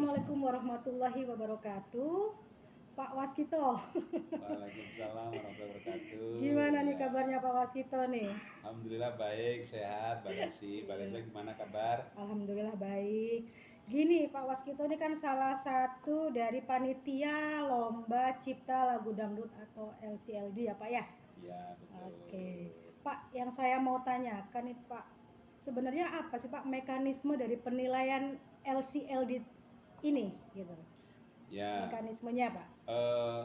Assalamualaikum warahmatullahi wabarakatuh. Pak Waskito. Waalaikumsalam warahmatullahi wabarakatuh. Gimana nih Ya, kabarnya Pak Waskito nih? alhamdulillah baik, sehat, Mbak Desi. Mbak Desi Iya, gimana kabar? alhamdulillah baik. Gini Pak Waskito ini kan salah satu dari panitia Lomba Cipta Lagu Dangdut atau LCLD ya Pak ya? Ya, Oke. betul. Pak, yang saya mau tanyakan nih Pak, sebenarnya apa sih Pak mekanisme dari penilaian LCLD ini gitu? Ya, Mekanismenya Pak? eh,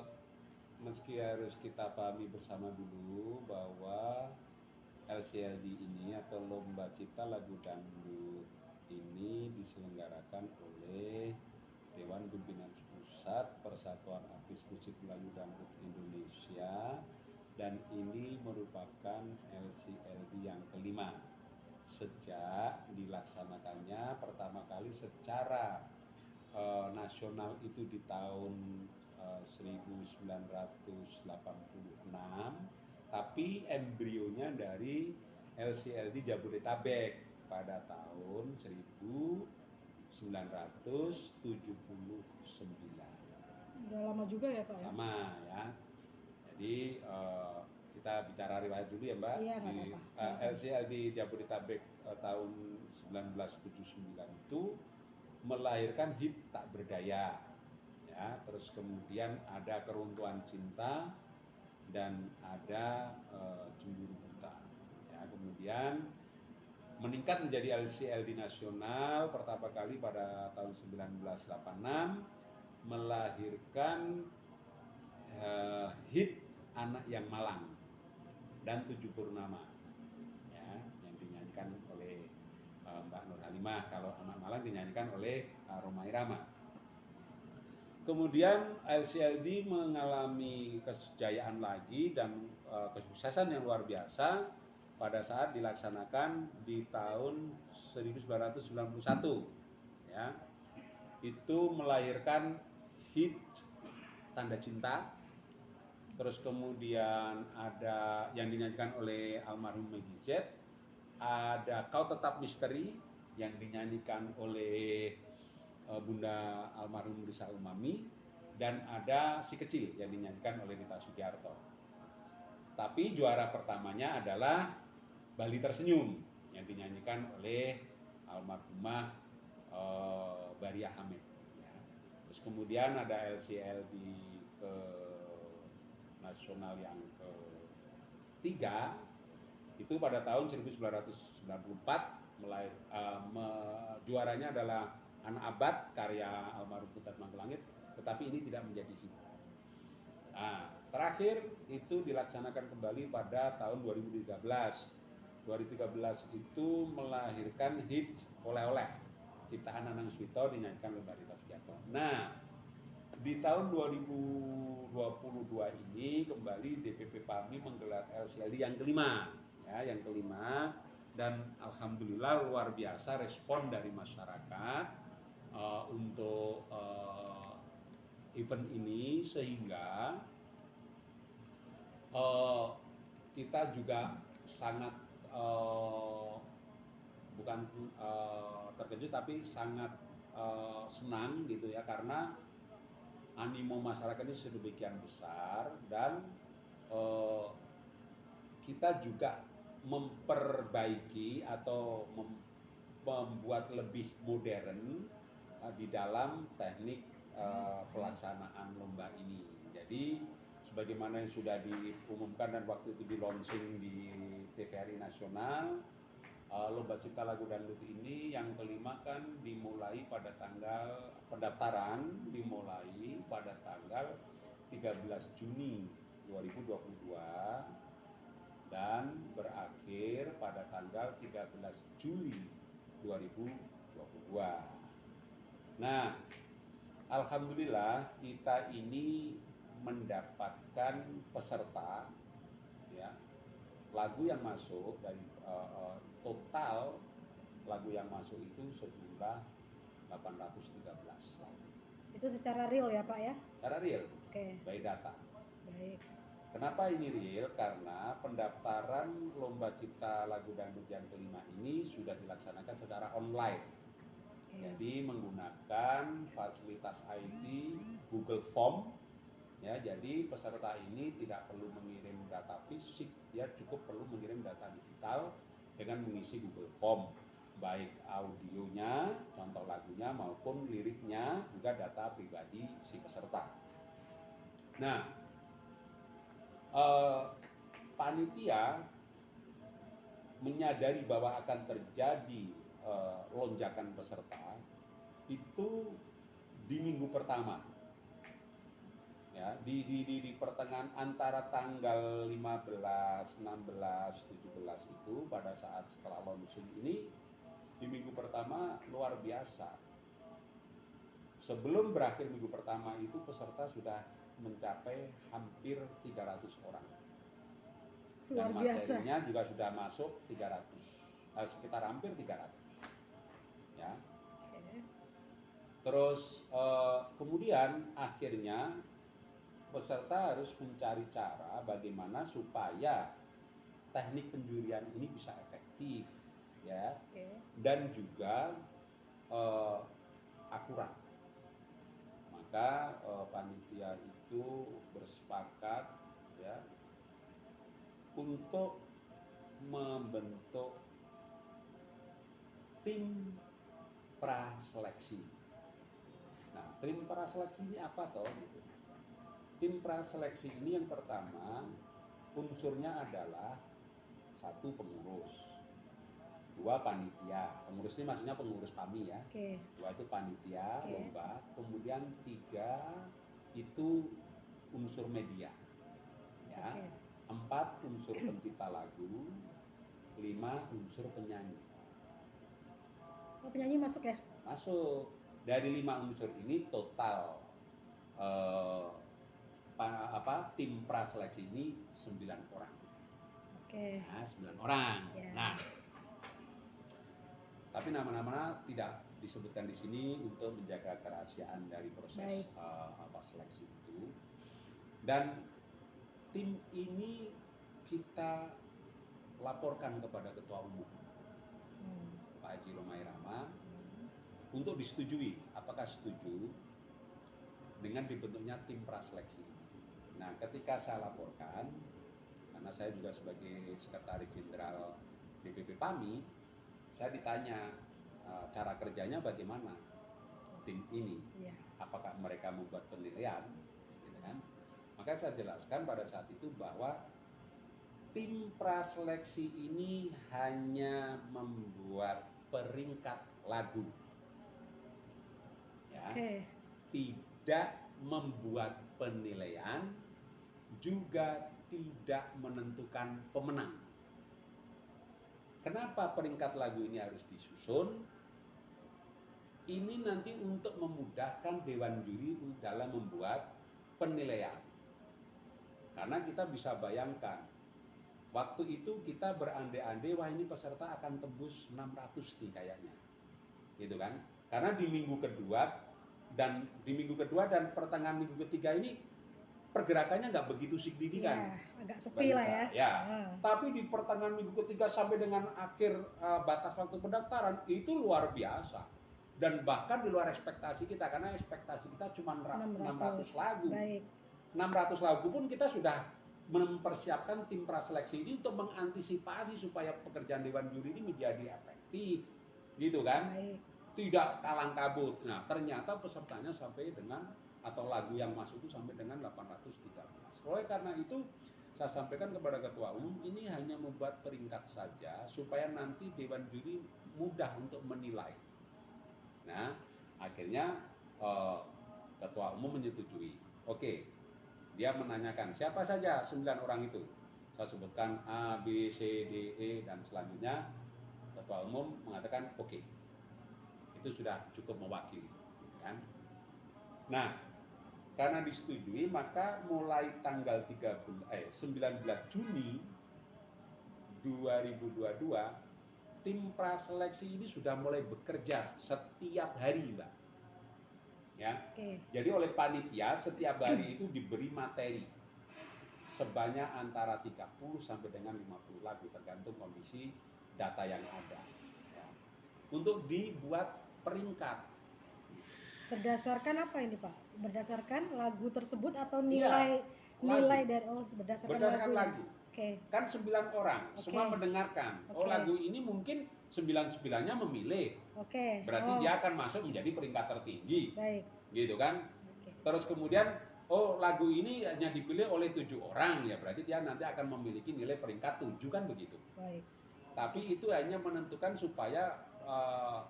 meski harus kita pahami bersama dulu bahwa LCLD ini atau Lomba Cipta Lagu Dangdut ini diselenggarakan oleh Dewan Pimpinan Pusat Persatuan Artis Musik Melayu Dangdut Indonesia, dan ini merupakan LCLD yang kelima sejak dilaksanakannya pertama kali secara nasional itu di tahun 1986, tapi embrionya dari LCLD Jabodetabek pada tahun 1979. Udah lama juga ya Pak ya? Lama ya. Jadi kita bicara riwayat dulu ya Mbak. Iya, nggak Di apa-apa. Silakan. LCLD Jabodetabek tahun 1979 itu melahirkan hit Tak Berdaya, ya. Terus kemudian ada Keruntuhan Cinta dan ada Cemburu Buta, ya. Kemudian meningkat menjadi LCLD nasional pertama kali pada tahun 1986, melahirkan hit Anak Yang Malang dan Tujuh Purnama, ya, yang dinyanyikan oleh Mbak Nur Halimah. Kalau Anak Malang dinyanyikan oleh Rhoma Irama. Kemudian LCLD mengalami kesejayaan lagi dan kesuksesan yang luar biasa pada saat dilaksanakan di tahun 1991, ya. Itu melahirkan hit Tanda Cinta, terus kemudian ada yang dinyanyikan oleh almarhum Meggy Z, ada Kau Tetap Misteri yang dinyanyikan oleh Bunda almarhum Risa Umami, dan ada Si Kecil yang dinyanyikan oleh Rita Sugiarto. Tapi juara pertamanya adalah Bali Tersenyum yang dinyanyikan oleh almarhumah Baria Hamid, ya. Terus kemudian ada LCLD ke nasional yang ketiga itu pada tahun 1994, juaranya adalah Anak Abad karya almarhum Putat Mangkulangit, tetapi ini tidak menjadi hit. Nah, terakhir itu dilaksanakan kembali pada tahun 2013. 2013 itu melahirkan hit Oleh-oleh ciptaan Anang Swito dinyanyikan oleh Rita Sugiarto. Nah, di tahun 2022 ini kembali DPP PAMI menggelar LCLD yang kelima, ya, yang kelima, dan alhamdulillah luar biasa respon dari masyarakat untuk event ini, sehingga kita juga sangat bukan terkejut tapi sangat senang gitu ya, karena animo masyarakat ini sedemikian besar, dan kita juga memperbaiki atau membuat lebih modern di dalam teknik pelaksanaan lomba ini. Jadi sebagaimana yang sudah diumumkan dan waktu itu di launching di TVRI Nasional, Lomba Cipta Lagu Dangdut ini yang kelima kan dimulai pada tanggal pendaftaran dimulai pada tanggal 13 Juni 2022 dan berakhir pada tanggal 13 Juli 2022. Nah, alhamdulillah kita ini mendapatkan peserta, ya. Lagu yang masuk dari total lagu yang masuk itu sejumlah 813 lagu. Itu secara real ya Pak ya? Secara real, Oke, by data. baik. Kenapa ini real? Karena pendaftaran Lomba Cipta Lagu Dangdut yang kelima ini sudah dilaksanakan secara online. Jadi menggunakan fasilitas IT Google Form, ya. Jadi peserta ini tidak perlu mengirim data fisik, dia cukup perlu mengirim data digital dengan mengisi Google Form, baik audionya, contoh lagunya maupun liriknya, juga data pribadi si peserta. Nah, panitia menyadari bahwa akan terjadi lonjakan peserta itu di minggu pertama, ya, di pertengahan antara tanggal 15, 16, 17 itu, pada saat setelah launching ini, di minggu pertama luar biasa. Sebelum berakhir minggu pertama itu peserta sudah mencapai hampir 300 orang. Dan materinya juga sudah masuk 300, sekitar hampir 300. Ya. Terus kemudian akhirnya peserta harus mencari cara bagaimana supaya teknik penjurian ini bisa efektif, ya, dan juga akurat. Maka panitia itu bersepakat, ya, untuk membentuk tim praseleksi. Nah, tim praseleksi ini apa toh? Tim praseleksi ini yang pertama unsurnya adalah 1 pengurus, 2 panitia. Pengurus ini maksudnya pengurus PAMI, ya. 2 itu panitia lomba, kemudian 3 itu unsur media, ya. 4 unsur pencipta lagu, 5 unsur penyanyi. Oh, penyanyi masuk ya? Masuk. Dari 5 unsur ini total tim praseleksi ini 9 orang. Nah, 9 orang. Nah, tapi nama-nama tidak disebutkan di sini untuk menjaga kerahasiaan dari proses seleksi itu. Dan tim ini kita laporkan kepada Ketua Umum, Pak Haji Romai Rama, untuk disetujui, apakah setuju dengan dibentuknya tim praseleksi ini. Nah, ketika saya laporkan, karena saya juga sebagai Sekretaris Jenderal DPP PAMI, saya ditanya cara kerjanya bagaimana tim ini, apakah mereka membuat penilaian, gitu kan? Maka saya jelaskan pada saat itu bahwa tim praseleksi ini hanya membuat peringkat lagu, ya, tidak membuat penilaian, juga tidak menentukan pemenang. Kenapa peringkat lagu ini harus disusun? Ini nanti untuk memudahkan Dewan Juri dalam membuat penilaian. Karena kita bisa bayangkan, waktu itu kita berandai-andai, wah ini peserta akan tembus 600 nih kayaknya, gitu kan? Karena di minggu kedua dan pertengahan minggu ketiga ini pergerakannya nggak begitu signifikan, agak sepi lah ya. Tapi di pertengahan minggu ketiga sampai dengan akhir batas waktu pendaftaran itu luar biasa, dan bahkan di luar ekspektasi kita, karena ekspektasi kita cuma 600 lagu. 600 lagu pun kita sudah mempersiapkan tim praseleksi ini untuk mengantisipasi supaya pekerjaan Dewan Juri ini menjadi efektif, gitu kan? Tidak kalang kabut. Nah, ternyata pesertanya sampai dengan, atau lagu yang masuk itu sampai dengan 813. Oleh karena itu, saya sampaikan kepada Ketua Umum, ini hanya membuat peringkat saja supaya nanti Dewan Juri mudah untuk menilai. Nah, akhirnya Ketua Umum menyetujui. Oke, dia menanyakan siapa saja 9 orang itu. Saya sebutkan A, B, C, D, E, dan selanjutnya Ketua Umum mengatakan oke. Itu sudah cukup mewakili, kan? Nah, karena disetujui, maka mulai tanggal 19 Juni 2022 tim praseleksi ini sudah mulai bekerja setiap hari, Mbak. Ya. Jadi oleh panitia setiap hari itu diberi materi sebanyak antara 30 sampai dengan 50 lagu tergantung kondisi data yang ada. Ya. Untuk dibuat peringkat. Berdasarkan apa ini Pak? Berdasarkan lagu tersebut atau Iya, nilai lagu. dari berdasarkan Berdasarkan lagunya? lagu. Oke. Kan 9 orang, Oke. semua mendengarkan. Oh, Oke. lagu ini mungkin 9-9-nya memilih. Oke. Berarti dia akan masuk menjadi peringkat tertinggi. Baik. Gitu kan? Oke. Terus kemudian, oh lagu ini hanya dipilih oleh 7 orang, ya berarti dia nanti akan memiliki nilai peringkat 7 kan begitu. Baik. Tapi itu hanya menentukan supaya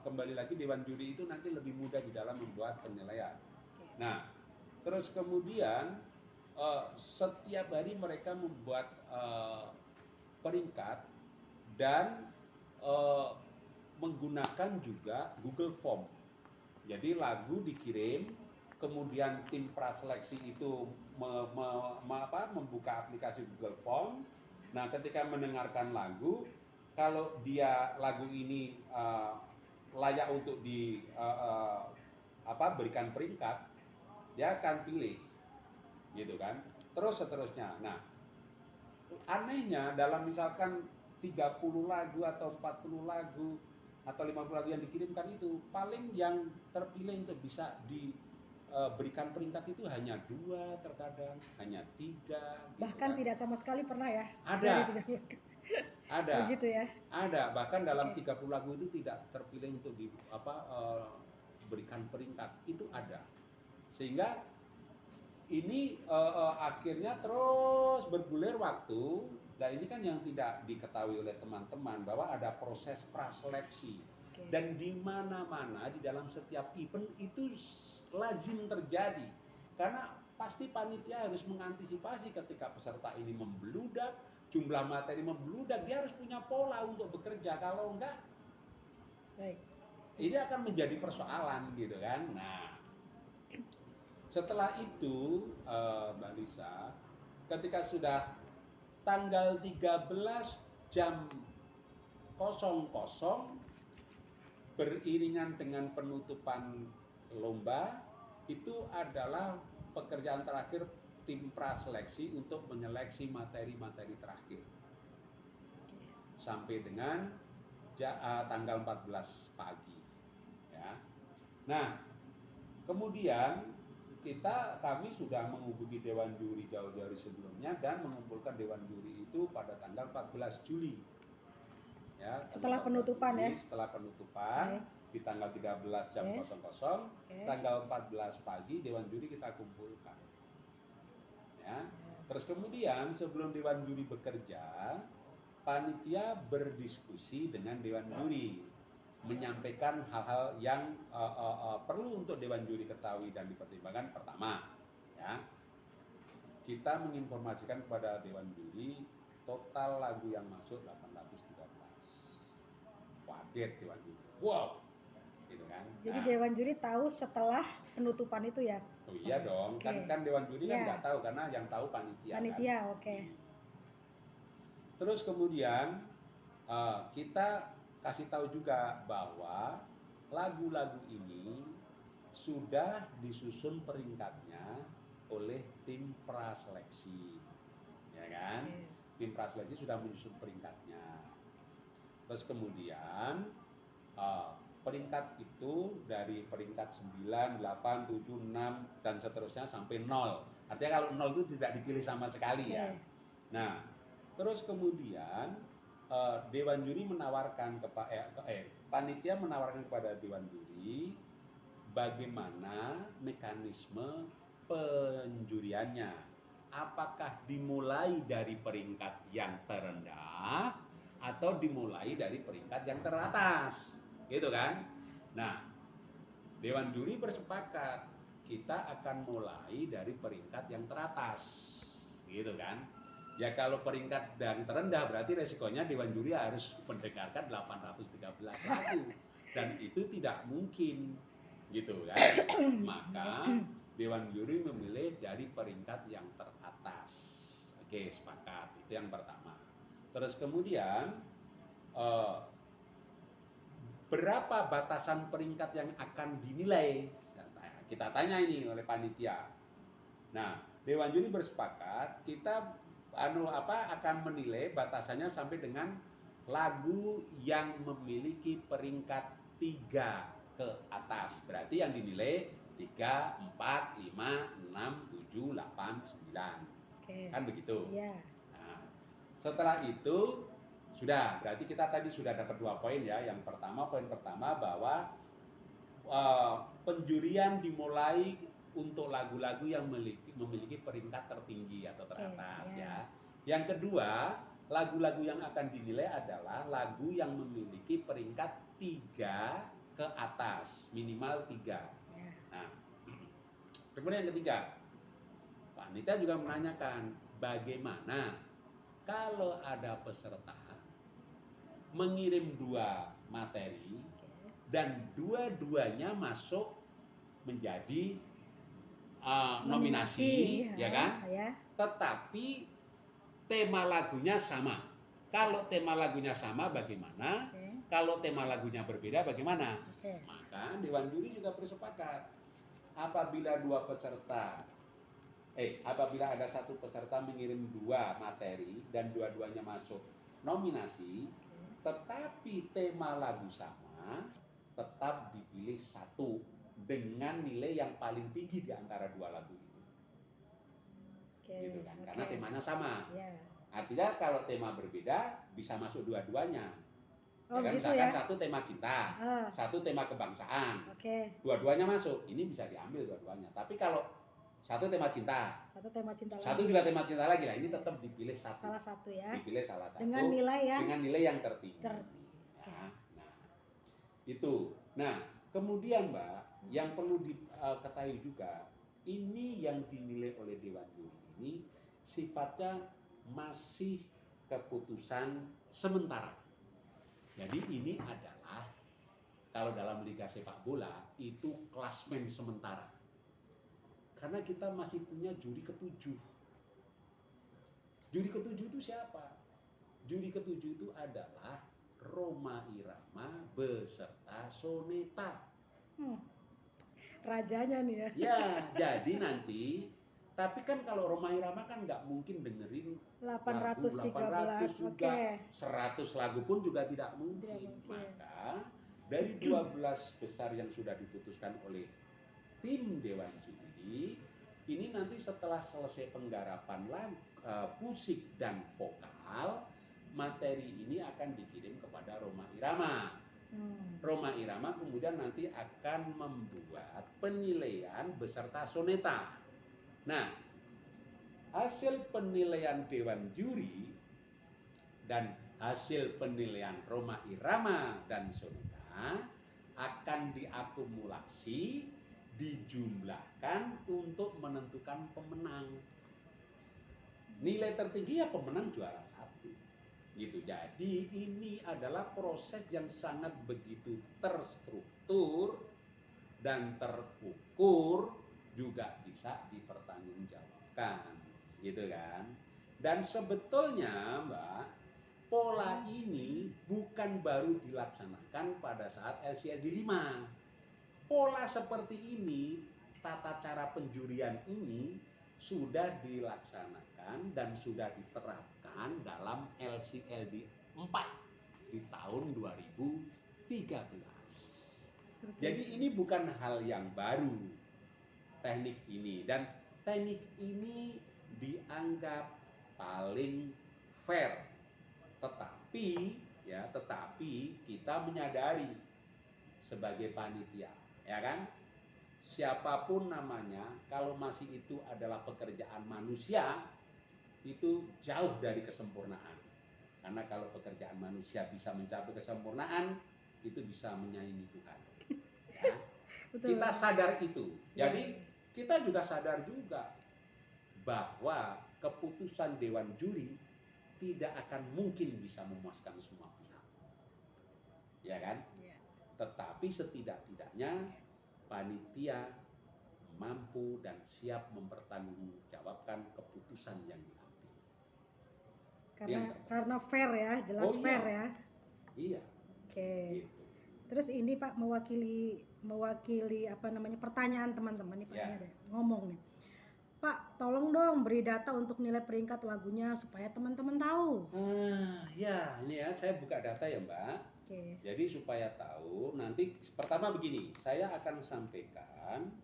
kembali lagi dewan juri itu nanti lebih mudah di dalam membuat penilaian. Oke. Nah, terus kemudian setiap hari mereka membuat peringkat dan menggunakan juga Google Form. Jadi lagu dikirim, kemudian tim praseleksi itu membuka aplikasi Google Form. Nah, ketika mendengarkan lagu, kalau dia lagu ini layak untuk berikan peringkat, dia akan pilih, gitu kan? Terus seterusnya. Nah, anehnya dalam misalkan 30 lagu atau 40 lagu atau 50 lagu yang dikirimkan itu, paling yang terpilih untuk bisa diberikan peringkat itu hanya 2 terkadang, hanya 3. Bahkan gitu kan. tidak sama sekali pernah ya? Ada. Ada. Begitu ya? Ada, bahkan dalam 30 lagu itu tidak terpilih untuk berikan peringkat, itu ada. Sehingga ini akhirnya terus bergulir waktu, dan ini kan yang tidak diketahui oleh teman-teman bahwa ada proses praseleksi. Oke. Dan di mana-mana di dalam setiap event itu lazim terjadi. Karena pasti panitia harus mengantisipasi ketika peserta ini membludak, jumlah materi membludak, dia harus punya pola untuk bekerja. Kalau enggak, Baik. ini akan menjadi persoalan gitu kan. Nah, setelah itu Mbak Lisa, ketika sudah tanggal 13 jam 00 beriringan dengan penutupan lomba, itu adalah pekerjaan terakhir tim praseleksi untuk menyeleksi materi-materi terakhir sampai dengan tanggal 14 pagi ya. Nah, kemudian kami sudah menghubungi dewan juri jauh-jauh sebelumnya dan mengumpulkan dewan juri itu pada tanggal 14 Juli ya, Setelah penutupan Juli, ya. setelah penutupan di tanggal 13 jam 00, tanggal 14 pagi dewan juri kita kumpulkan. Ya. Terus kemudian sebelum dewan juri bekerja, panitia berdiskusi dengan dewan juri, menyampaikan hal-hal yang perlu untuk dewan juri ketahui dan dipertimbangkan. Pertama, ya, kita menginformasikan kepada dewan juri total lagu yang masuk 813. Kaget dewan juri. Wow, gitu kan. Jadi dewan juri tahu setelah penutupan itu ya? Oh iya dong, Oke. kan dewan juri kan Ya. nggak tahu karena yang tahu panitia. Panitia, kan? oke. Terus kemudian kita kasih tahu juga bahwa lagu-lagu ini sudah disusun peringkatnya oleh tim praseleksi, ya kan? Yes. Tim praseleksi sudah menyusun peringkatnya. Terus kemudian peringkat itu dari peringkat 9, 8, 7, 6 dan seterusnya sampai 0. Artinya kalau 0 itu tidak dipilih sama sekali ya. Nah, terus kemudian dewan juri menawarkan panitia menawarkan kepada dewan juri bagaimana mekanisme penjuriannya. Apakah dimulai dari peringkat yang terendah atau dimulai dari peringkat yang teratas? Gitu kan? Nah, dewan juri bersepakat kita akan mulai dari peringkat yang teratas. Gitu kan? Ya kalau peringkat yang terendah berarti resikonya dewan juri harus mendengarkan 813 lagu dan itu tidak mungkin. Gitu kan? Maka dewan juri memilih dari peringkat yang teratas. Oke, sepakat. Itu yang pertama. Terus kemudian berapa batasan peringkat yang akan dinilai? Kita tanya ini oleh panitia. Nah, dewan juri bersepakat kita akan menilai batasannya sampai dengan lagu yang memiliki peringkat 3 ke atas. Berarti yang dinilai 3, 4, 5, 6, 7, 8, 9. Oke. Kan begitu. Iya. Nah, setelah itu sudah, berarti kita tadi sudah dapat 2 poin ya. Yang pertama, poin pertama bahwa penjurian dimulai untuk lagu-lagu yang memiliki peringkat tertinggi atau teratas Oke, ya. Yang kedua, lagu-lagu yang akan dinilai adalah lagu yang memiliki peringkat 3 ke atas, minimal 3. Ya. Nah, kemudian yang ketiga, panitia juga menanyakan bagaimana kalau ada peserta mengirim 2 materi Oke. dan dua-duanya masuk menjadi nominasi, ya kan? Ya. Tetapi tema lagunya sama. Kalau tema lagunya sama bagaimana? Oke. Kalau tema lagunya berbeda bagaimana? Oke. Maka Dewan Juri juga bersepakat apabila apabila ada satu peserta mengirim 2 materi dan dua-duanya masuk nominasi, tetapi tema lagu sama, tetap dipilih satu dengan nilai yang paling tinggi di antara 2 lagu itu. Oke. Gitu kan? Karena temanya sama. Ya. Artinya kalau tema berbeda bisa masuk dua-duanya. Oh, ya kan? gitu Misalkan ya. satu tema cinta, Ah, satu tema kebangsaan. Oke. Dua-duanya masuk, ini bisa diambil dua-duanya. Tapi kalau satu tema cinta, Satu tema cinta lagi. satu juga tema cinta lagi lah, ini tetap dipilih satu. Salah satu ya. Dipilih salah satu Dengan nilai yang tertinggi. Oke. Ya, nah, itu. Nah, kemudian Mbak, yang perlu diketahui juga, ini yang dinilai oleh Dewan Juri ini sifatnya masih keputusan sementara. Jadi ini adalah kalau dalam Liga Sepak Bola itu klasmen sementara. Karena kita masih punya juri ketujuh. Juri ketujuh itu siapa? Juri ketujuh itu adalah Rhoma Irama beserta Soneta. Rajanya nih ya. Ya, jadi nanti, tapi kan kalau Rhoma Irama kan nggak mungkin dengerin 813. 800 juga, Oke. 100 lagu pun juga tidak mungkin. Tidak mungkin. Maka dari 12 besar yang sudah diputuskan oleh tim Dewan Juri, ini nanti setelah selesai penggarapan musik dan vokal, materi ini akan dikirim kepada Rhoma Irama. Rhoma Irama kemudian nanti akan membuat penilaian beserta soneta. Nah, hasil penilaian Dewan Juri dan hasil penilaian Rhoma Irama dan soneta akan diakumulasi, dijumlahkan untuk menentukan pemenang. Nilai tertinggi ya pemenang juara satu. Gitu. Jadi ini adalah proses yang sangat begitu terstruktur dan terukur, juga bisa dipertanggungjawabkan, gitu kan? Dan sebetulnya Mbak, pola ini bukan baru dilaksanakan pada saat LCLD 5. Pola seperti ini, tata cara penjurian ini sudah dilaksanakan dan sudah diterapkan dalam LCLD 4 di tahun 2013. Jadi ini bukan hal yang baru, teknik ini, dan teknik ini dianggap paling fair. Tetapi kita menyadari sebagai panitia, ya kan? Siapapun namanya, kalau masih itu adalah pekerjaan manusia, itu jauh dari kesempurnaan. Karena kalau pekerjaan manusia bisa mencapai kesempurnaan, itu bisa menyaingi Tuhan. Ya. Kita sadar itu. Jadi kita juga sadar juga bahwa keputusan Dewan Juri tidak akan mungkin bisa memuaskan semua pihak. Ya kan? Tetapi setidak-tidaknya panitia mampu dan siap mempertanggungjawabkan keputusan yang diambil. Karena fair ya, jelas fair ya. Iya. Oke. Gitu. Terus ini Pak mewakili apa namanya pertanyaan teman-teman nih Pak, ngomong nih. Pak, tolong dong beri data untuk nilai peringkat lagunya supaya teman-teman tahu. Ya, ini ya saya buka data ya Mbak. Oke. Jadi supaya tahu, nanti pertama begini, saya akan sampaikan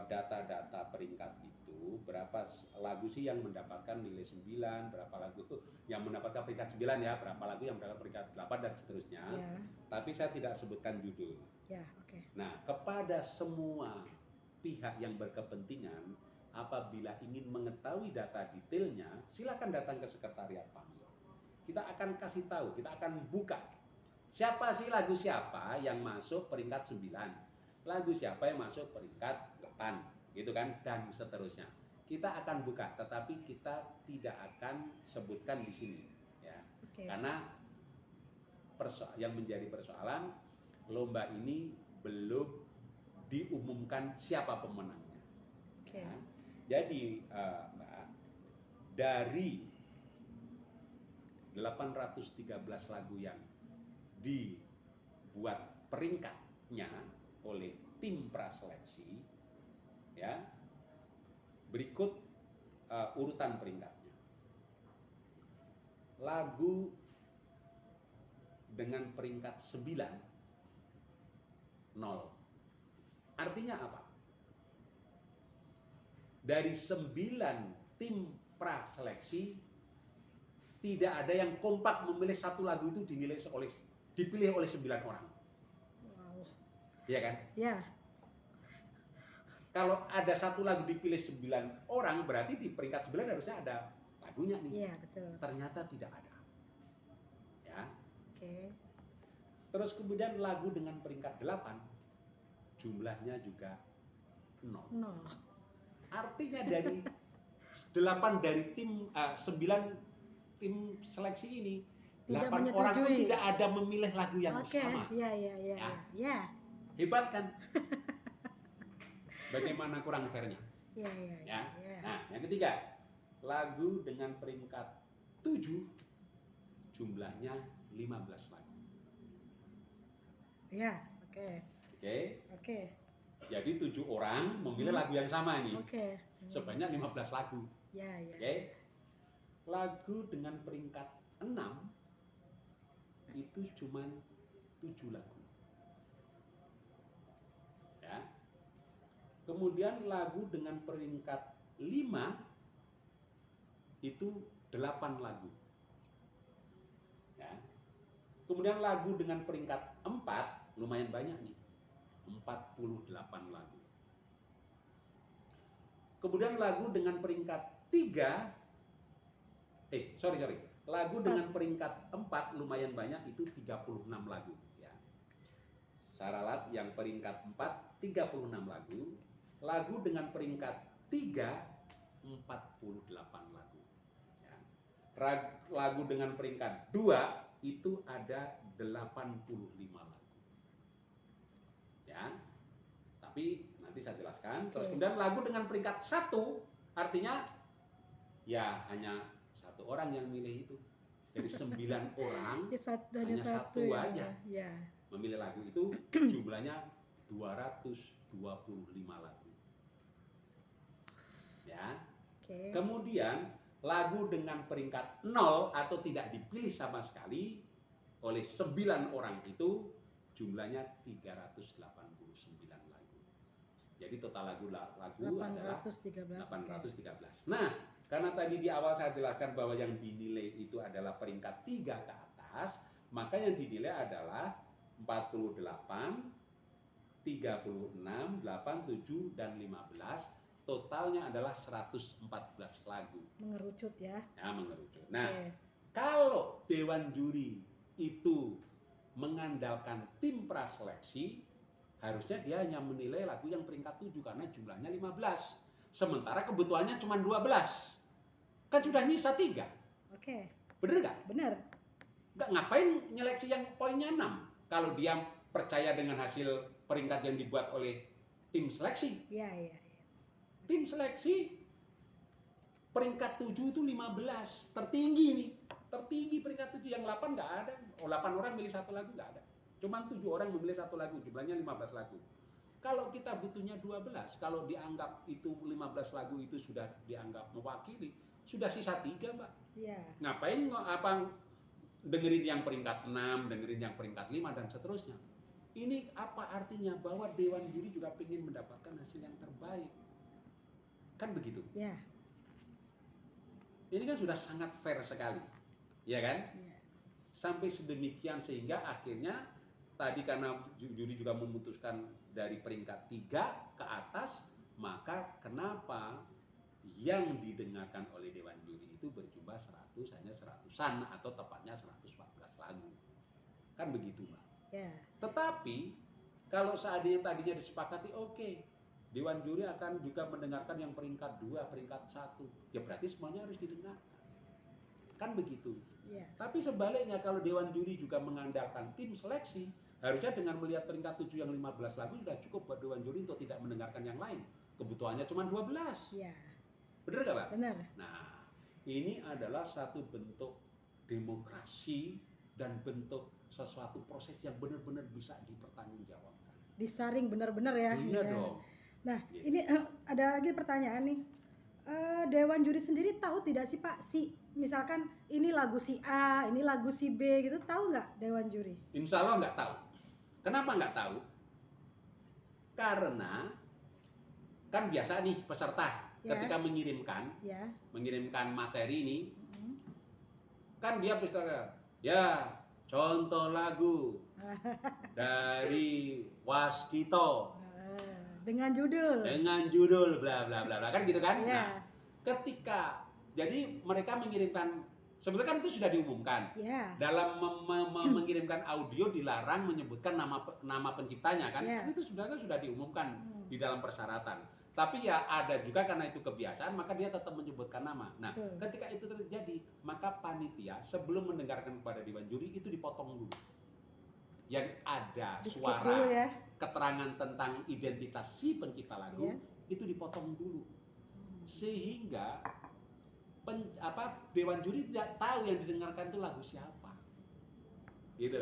data-data peringkat itu, berapa lagu sih yang mendapatkan nilai 9, berapa lagu yang mendapatkan peringkat 9 ya, berapa lagu yang mendapatkan peringkat 8 dan seterusnya. Ya. Tapi saya tidak sebutkan judul. Ya, oke. Nah, kepada semua pihak yang berkepentingan, apabila ingin mengetahui data detailnya, silakan datang ke sekretariat kami. Kita akan kasih tahu, kita akan buka siapa sih lagu siapa yang masuk peringkat 9, lagu siapa yang masuk peringkat 8, gitu kan, dan seterusnya. Kita akan buka, tetapi kita tidak akan sebutkan di sini, ya. Oke. Karena yang menjadi persoalan, lomba ini belum diumumkan siapa pemenangnya. Oke. Ya. Jadi Mbak, dari 813 lagu yang dibuat peringkatnya oleh tim praseleksi, ya, berikut urutan peringkatnya. Lagu dengan peringkat 9, 0. Artinya apa? Dari 9 tim praseleksi, tidak ada yang kompak memilih satu lagu itu dipilih oleh 9 orang. Wow. Iya kan? Ya. Kalau ada satu lagu dipilih 9 orang, berarti di peringkat 9 harusnya ada lagunya nih. Iya, betul. Ternyata tidak ada. Ya. Oke. Terus kemudian lagu dengan peringkat 8, jumlahnya juga 0. 0. Artinya dari 8 dari 9 tim seleksi ini, Tidak 8 orang pun menyetujui. tidak ada memilih lagu yang Oke. sama. Ya. Ya. Hebat kan? Bagaimana kurang fairnya? Ya. Nah, yang ketiga, lagu dengan peringkat 7, jumlahnya 15 lagu. Ya, oke. Oke. Jadi 7 orang memilih lagu yang sama ini. Oke. Sebanyak 15 lagu. Ya. Oke. Lagu dengan peringkat 6 itu cuma 7 lagu. Ya. Kemudian lagu dengan peringkat 5 itu 8 lagu. Ya. Kemudian lagu dengan peringkat 4 lumayan banyak nih. 48 lagu. Kemudian lagu dengan peringkat 3 lagu dengan peringkat 4 lumayan banyak, itu 36 lagu ya. Saya ralat yang peringkat 4 36 lagu, lagu dengan peringkat 3 48 lagu ya. Lagu dengan peringkat 2 itu ada 85 lagu. Ya. Tapi nanti saya jelaskan. Terus kemudian lagu dengan peringkat 1 artinya ya hanya 1 orang yang milih itu. Dari 9 orang hanya satu aja ya. memilih lagu itu, jumlahnya 225 lagu. Ya. Oke. Kemudian lagu dengan peringkat 0 atau tidak dipilih sama sekali oleh 9 orang itu jumlahnya 389 lagu. Jadi total lagu 813. adalah 813. Nah, karena tadi di awal saya jelaskan bahwa yang dinilai itu adalah peringkat 3 ke atas, maka yang dinilai adalah 48, 36, 87, dan 15. Totalnya adalah 114 lagu. Mengerucut ya. Ya, mengerucut. Nah, kalau Dewan Juri itu mengandalkan tim praseleksi, harusnya dia hanya menilai lagu yang peringkat 7 karena jumlahnya 15. Sementara kebutuhannya cuma 12. Kan sudah nyisa 3. Oke. Bener nggak? Bener. Nggak, ngapain nyeleksi yang poinnya 6 kalau dia percaya dengan hasil peringkat yang dibuat oleh tim seleksi. Iya. Tim seleksi peringkat 7 itu 15, tertinggi nih. Tertinggi peringkat 7, yang 8 nggak ada. 8 orang milih 1 lagu nggak ada. Cuman 7 orang memilih 1 lagu, jumlahnya 15 lagu. Kalau kita butuhnya 12, kalau dianggap itu 15 lagu itu sudah dianggap mewakili, sudah sisa 3, Mbak. Iya. Ngapain dengerin yang peringkat 6, dengerin yang peringkat 5 dan seterusnya. Ini apa artinya? Bahwa Dewan Juri juga ingin mendapatkan hasil yang terbaik. Kan begitu? Iya. Ini kan sudah sangat fair sekali. Ya kan? Iya. Sampai sedemikian sehingga akhirnya tadi karena juri juga memutuskan dari peringkat 3 ke atas, maka kenapa yang didengarkan oleh Dewan Juri itu berjumlah 100, hanya 100-an atau tepatnya 114 lagu. Kan begitu, Mbak. Ya. Tetapi kalau seandainya tadinya disepakati, oke, Dewan Juri akan juga mendengarkan yang peringkat 2, peringkat 1. Ya berarti semuanya harus didengarkan. Kan begitu. Ya. Tapi sebaliknya kalau Dewan Juri juga mengandalkan tim seleksi, harusnya dengan melihat peringkat 7 yang 15 lagu sudah cukup buat Dewan Juri untuk tidak mendengarkan yang lain. Kebutuhannya cuma 12. Ya. Benar nggak, Pak? Benar. Nah, ini adalah satu bentuk demokrasi dan bentuk sesuatu proses yang benar-benar bisa dipertanggungjawabkan. Disaring benar-benar ya. Iya Ya. dong. Nah, Gitu. ini ada lagi pertanyaan nih. Dewan Juri sendiri tahu tidak sih Pak, misalkan ini lagu si A, ini lagu si B gitu, tahu nggak Dewan Juri? Insya Allah nggak tahu. Kenapa nggak tahu? Karena kan biasa nih peserta Ya. ketika mengirimkan materi ini, kan dia peserta, ya contoh lagu dari Waskito Dengan judul bla bla bla bla, kan gitu kan? Ya. Nah, ketika jadi mereka mengirimkan, sebetulnya kan itu sudah diumumkan. Ya. Dalam mengirimkan audio dilarang menyebutkan nama penciptanya kan? Ya. Kan itu sebenarnya sudah diumumkan di dalam persyaratan. Tapi ya ada juga karena itu kebiasaan, maka dia tetap menyebutkan nama. Nah, ketika itu terjadi, maka panitia sebelum mendengarkan kepada Dewan Juri itu dipotong dulu. Yang ada suara dulu ya. keterangan tentang identitas si pencipta lagu, Ya. itu dipotong dulu. Sehingga Dewan Juri tidak tahu yang didengarkan itu lagu siapa. Gitu.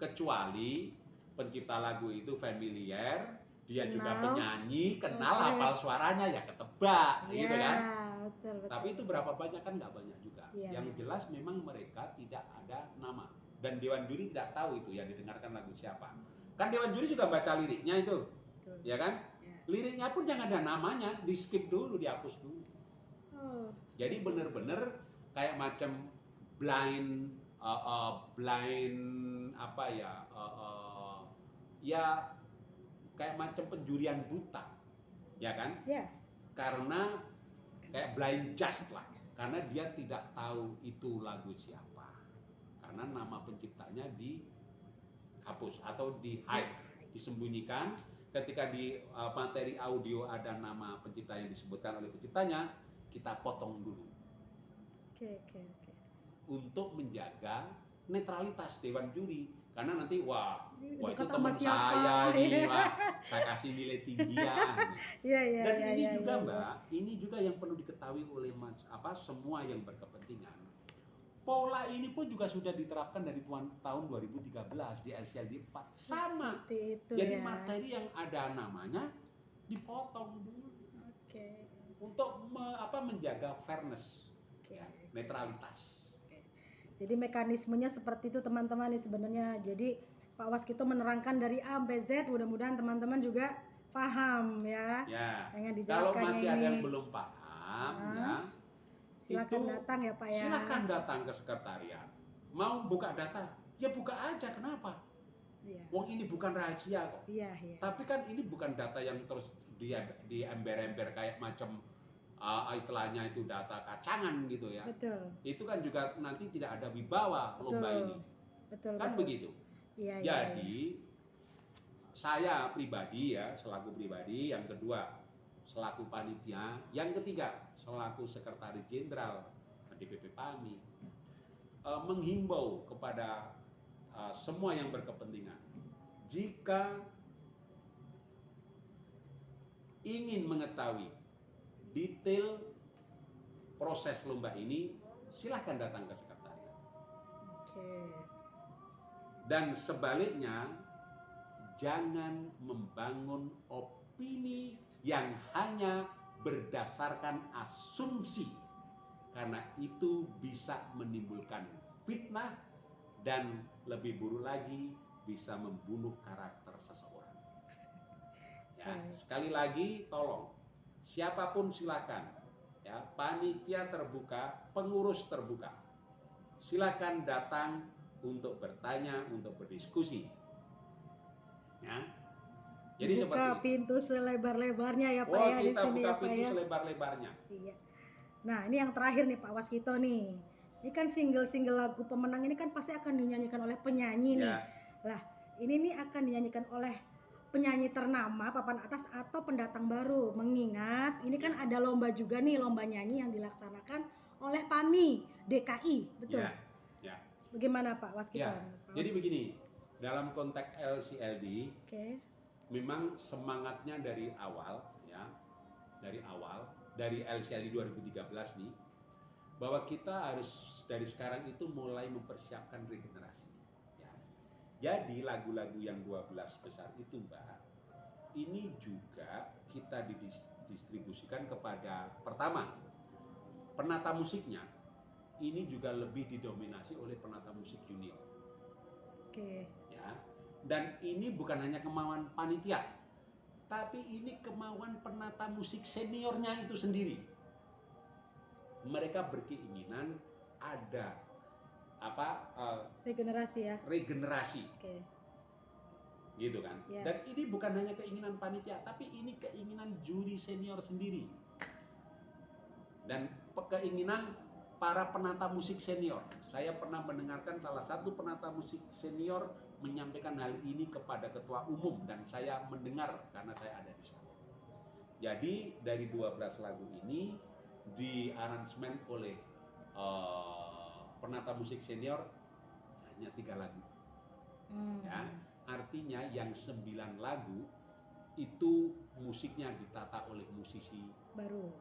Kecuali pencipta lagu itu familiar, dia juga penyanyi, kenal, hafal suaranya, ya ketebak, Ya, gitu kan. betul. Tapi itu berapa banyak kan nggak banyak juga. Ya. Yang jelas memang mereka tidak ada nama. Dan Dewan Juri tidak tahu itu yang didengarkan lagu siapa. Kan Dewan Juri juga baca liriknya itu. Betul. Ya kan? Ya. Liriknya pun jangan ada namanya, di skip dulu, dihapus dulu. Jadi bener-bener kayak macam blind apa ya, ya kayak macam penjurian buta, ya kan? Ya. Karena kayak blind judge lah, karena dia tidak tahu itu lagu siapa, karena nama penciptanya dihapus atau di-hide, disembunyikan. Ketika di materi audio ada nama pencipta yang disebutkan oleh penciptanya, kita potong dulu. Oke. Untuk menjaga netralitas Dewan Juri, karena nanti wah itu Dekat teman sama siapa? saya nih, wah saya kasih nilai tinggi ya. Iya. Dan ini juga Mbak, ini juga yang perlu diketahui oleh semua yang berkepentingan. Pola ini pun juga sudah diterapkan dari tahun 2013 di LCLD 4 sama. Itu Jadi ya. materi yang ada namanya dipotong dulu. Oke. Untuk menjaga fairness, ya, netralitas. Jadi mekanismenya seperti itu teman-teman nih sebenarnya. Jadi Pak Waskito menerangkan dari A sampai Z, mudah-mudahan teman-teman juga paham ya. Ya. Dengan Kalau dijelaskannya masih ada ini. yang belum paham, ya, Silakan itu datang ya Pak ya. silakan datang ke sekretariat. Mau buka data, ya buka aja. Kenapa? Iya. Wong ini bukan rahasia kok. Iya. Tapi kan ini bukan data yang terus di ember-ember kayak macam istilahnya itu data kacangan gitu ya. Betul. Itu kan juga nanti tidak ada wibawa lomba ini. Betul. Kan begitu. Iya. Jadi saya pribadi ya, selaku pribadi, yang kedua selaku panitia, yang ketiga selaku sekretaris jenderal DPP PAMI, menghimbau kepada semua yang berkepentingan, jika ingin mengetahui detail proses lomba ini, silahkan datang ke sekretariat. Oke. Dan sebaliknya, jangan membangun opini yang hanya berdasarkan asumsi, karena itu bisa menimbulkan fitnah dan lebih buruk lagi bisa membunuh karakter seseorang. Ya, sekali lagi tolong siapapun silakan, ya, panitia terbuka, pengurus terbuka, silakan datang untuk bertanya, untuk berdiskusi. Ya. Jadi buka seperti itu. pintu selebar-lebarnya ya Pak Oh, ya di kita sini buka ya Pak pintu ya. selebar-lebarnya. Iya. Nah, ini yang terakhir nih Pak Waskito nih. Ini kan single-single lagu pemenang ini kan pasti akan dinyanyikan oleh penyanyi nih. Ya. Lah, ini nih akan dinyanyikan oleh penyanyi ternama papan atas atau pendatang baru. Mengingat ini kan ada lomba juga nih, lomba nyanyi yang dilaksanakan oleh PAMI DKI, betul? Ya. Ya. Bagaimana Pak Waskito? Ya. Jadi begini, dalam konteks LCLD, Oke. memang semangatnya dari awal, ya, dari LCLD 2013 nih, bahwa kita harus dari sekarang itu mulai mempersiapkan regenerasi. Ya. Jadi lagu-lagu yang 12 besar itu, Mbak, ini juga kita didistribusikan kepada, pertama, penata musiknya ini juga lebih didominasi oleh penata musik junior. Oke. Ya. Dan ini bukan hanya kemauan panitia, tapi ini kemauan penata musik seniornya itu sendiri. Mereka berkeinginan ada Regenerasi ya. regenerasi, Oke. gitu kan. Ya. Dan ini bukan hanya keinginan panitia, tapi ini keinginan juri senior sendiri dan keinginan para penata musik senior. Saya pernah mendengarkan salah satu penata musik senior menyampaikan hal ini kepada ketua umum, dan saya mendengar karena saya ada di sana. Jadi dari 12 lagu ini diaransemen oleh penata musik senior hanya 3 lagu. Ya, artinya yang 9 lagu itu musiknya ditata oleh musisi Baru.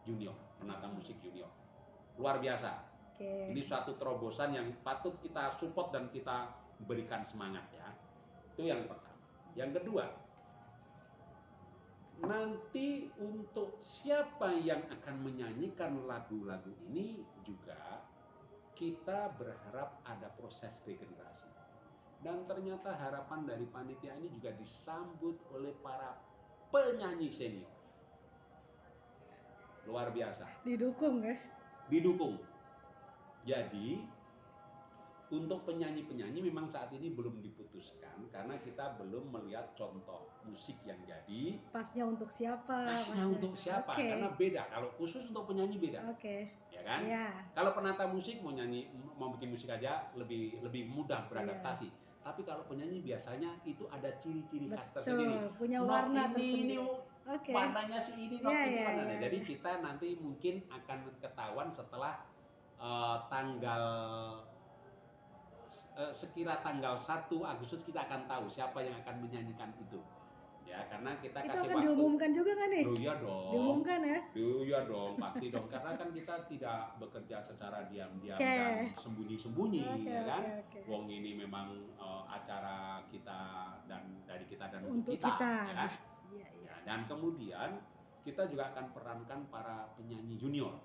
junior, penata musik junior. Luar biasa. Oke. Ini suatu terobosan yang patut kita support dan kita berikan semangat, ya. Itu yang pertama. Yang kedua, nanti untuk siapa yang akan menyanyikan lagu-lagu ini juga kita berharap ada proses regenerasi. Dan ternyata harapan dari panitia ini juga disambut oleh para penyanyi senior. Luar biasa. Didukung ya. Didukung. Jadi untuk penyanyi-penyanyi memang saat ini belum diputuskan karena kita belum melihat contoh musik yang jadi. Pasnya untuk siapa? Pasnya untuk siapa? Oke. Karena beda. Kalau khusus untuk penyanyi beda. Oke. Ya kan? Ya. Kalau penata musik mau bikin musik aja lebih mudah beradaptasi. Tapi kalau penyanyi biasanya itu ada ciri-ciri khas tersendiri. Punya warna tersendiri. Oke. Warnanya si ini, ini warnanya. Ya. Jadi kita nanti mungkin akan ketahuan setelah tanggal sekira tanggal 1 Agustus kita akan tahu siapa yang akan menyanyikan itu. Ya, karena kita itu kasih akan waktu. diumumkan juga kan nih? Iya dong. Diumumkan ya? Iya dong, pasti dong. Karena kan kita tidak bekerja secara diam-diam dan sembunyi-sembunyi, ya kan? Wong ini memang acara kita dan dari kita dan untuk kita. Ya kan? Iya. Ya, dan kemudian kita juga akan perankan para penyanyi junior,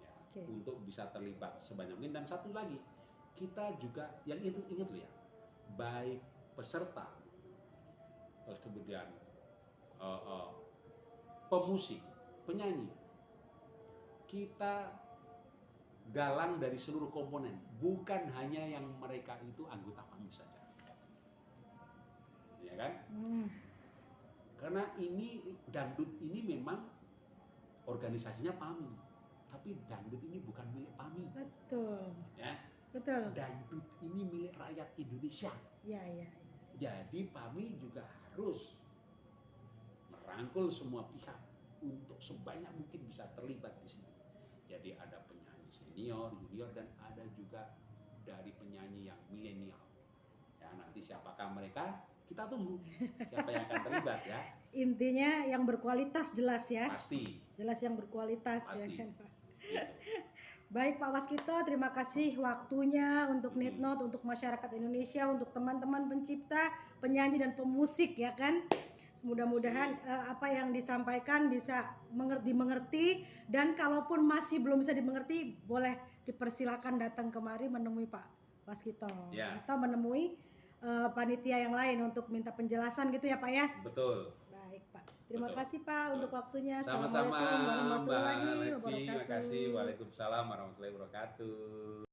ya, untuk bisa terlibat sebanyak mungkin. Dan satu lagi, kita juga yang itu ingat loh ya, baik peserta, terus kemudian pemusik, penyanyi, kita galang dari seluruh komponen, bukan hanya yang mereka itu anggota PAMI saja, ya kan? Karena ini dangdut ini memang organisasinya PAMI, tapi dangdut ini bukan milik PAMI. Betul. Ya. Betul. Dangdut ini milik rakyat Indonesia. Iya. Jadi PAMI juga harus merangkul semua pihak untuk sebanyak mungkin bisa terlibat di sini. Jadi ada penyanyi senior, junior, dan ada juga dari penyanyi yang milenial. Ya, nanti siapakah mereka? Kita tunggu siapa yang akan terlibat, ya. Intinya yang berkualitas jelas ya. Pasti. Jelas yang berkualitas. Pasti. Ya kan Pak. Gitu. Baik Pak Waskito, terima kasih waktunya untuk Nitnote, untuk masyarakat Indonesia, untuk teman-teman pencipta, penyanyi dan pemusik ya kan. Mudah-mudahan apa yang disampaikan bisa dimengerti, dan kalaupun masih belum bisa dimengerti, boleh dipersilakan datang kemari menemui Pak Waskito atau menemui panitia yang lain untuk minta penjelasan gitu ya Pak ya. Betul. Baik Pak, terima kasih Pak untuk waktunya. Sama-sama Assalamualaikum warahmatullahi Mbak Levi, wabarakatuh. terima kasih. Waalaikumsalam warahmatullahi wabarakatuh.